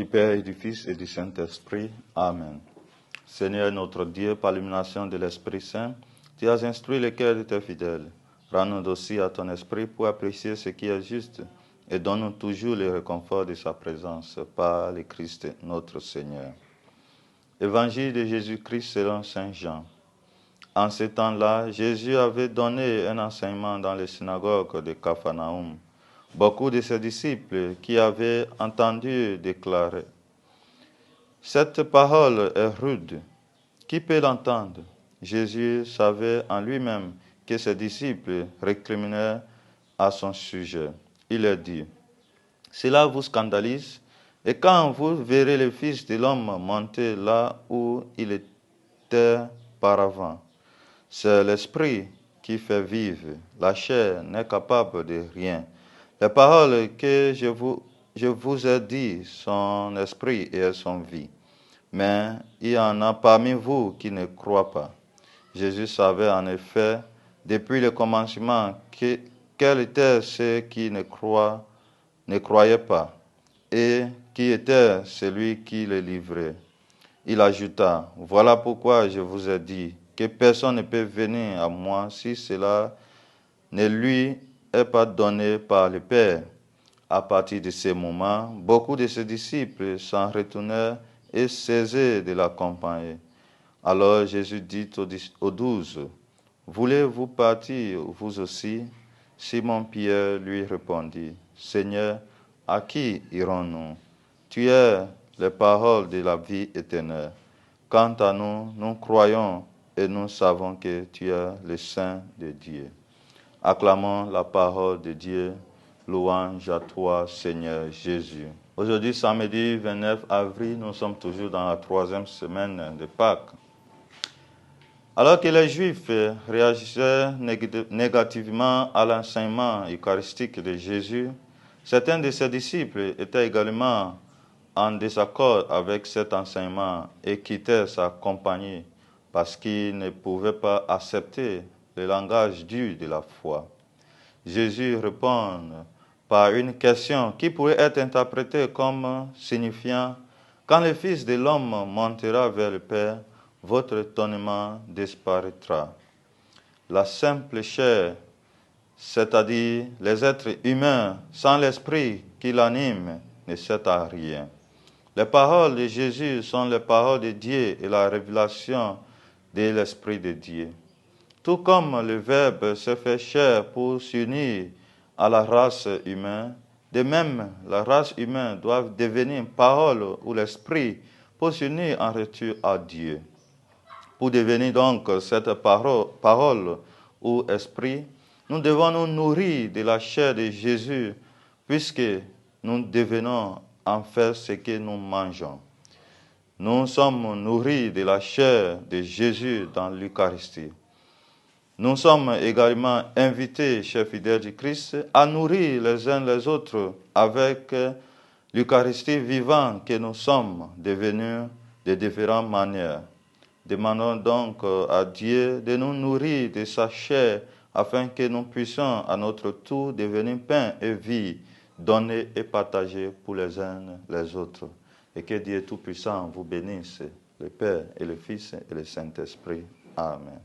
Père et du Fils et du Saint-Esprit. Amen. Seigneur notre Dieu, par l'illumination de l'Esprit Saint, tu as instruit les cœurs de tes fidèles. Rends-nous aussi à ton esprit pour apprécier ce qui est juste et donne-nous toujours le réconfort de sa présence par le Christ notre Seigneur. Évangile de Jésus-Christ selon Saint Jean. En ce temps-là, Jésus avait donné un enseignement dans les synagogues de Capharnaüm. Beaucoup de ses disciples qui avaient entendu déclarer: cette parole est rude, qui peut l'entendre? Jésus savait en lui-même que ses disciples récriminaient à son sujet. Il leur dit: cela vous scandalise? Et quand vous verrez le Fils de l'homme monter là où il était auparavant, c'est l'Esprit qui fait vivre. La chair n'est capable de rien. Les paroles que je vous ai dites sont esprit et sont vie. Mais il y en a parmi vous qui ne croient pas. Jésus savait en effet, depuis le commencement, quels étaient ceux qui ne croyaient pas, et qui était celui qui les livrait. Il ajouta: voilà pourquoi je vous ai dit que personne ne peut venir à moi si cela ne lui est pas donné par le Père. À partir de ce moment, beaucoup de ses disciples s'en retournèrent et cessaient de l'accompagner. Alors Jésus dit aux 12, voulez-vous partir vous aussi? Simon-Pierre lui répondit: Seigneur, à qui irons-nous? Tu es les paroles de la vie éternelle. Quant à nous, nous croyons et nous savons que tu es le Saint de Dieu. Acclamons la parole de Dieu. Louange à toi, Seigneur Jésus. Aujourd'hui, samedi 29 avril, nous sommes toujours dans la 3e semaine de Pâques. Alors que les Juifs réagissaient négativement à l'enseignement eucharistique de Jésus, certains de ses disciples étaient également en désaccord avec cet enseignement et quittaient sa compagnie parce qu'ils ne pouvaient pas accepter le langage dur de la foi. Jésus répond par une question qui pourrait être interprétée comme signifiant: quand le Fils de l'homme montera vers le Père, votre étonnement disparaîtra. La simple chair, c'est-à-dire les êtres humains sans l'esprit qui l'anime, ne sert à rien. Les paroles de Jésus sont les paroles de Dieu et la révélation de l'Esprit de Dieu. Tout comme le Verbe s'est fait chair pour s'unir à la race humaine, de même, la race humaine doit devenir parole ou l'esprit pour s'unir en retour à Dieu. Pour devenir donc cette parole ou esprit, nous devons nous nourrir de la chair de Jésus, puisque nous devenons en fait ce que nous mangeons. Nous sommes nourris de la chair de Jésus dans l'Eucharistie. Nous sommes également invités, chers fidèles du Christ, à nourrir les uns les autres avec l'Eucharistie vivante que nous sommes devenus de différentes manières. Demandons donc à Dieu de nous nourrir de sa chair afin que nous puissions à notre tour devenir pain et vie, donner et partager pour les uns les autres. Et que Dieu Tout-Puissant vous bénisse, le Père et le Fils et le Saint-Esprit. Amen.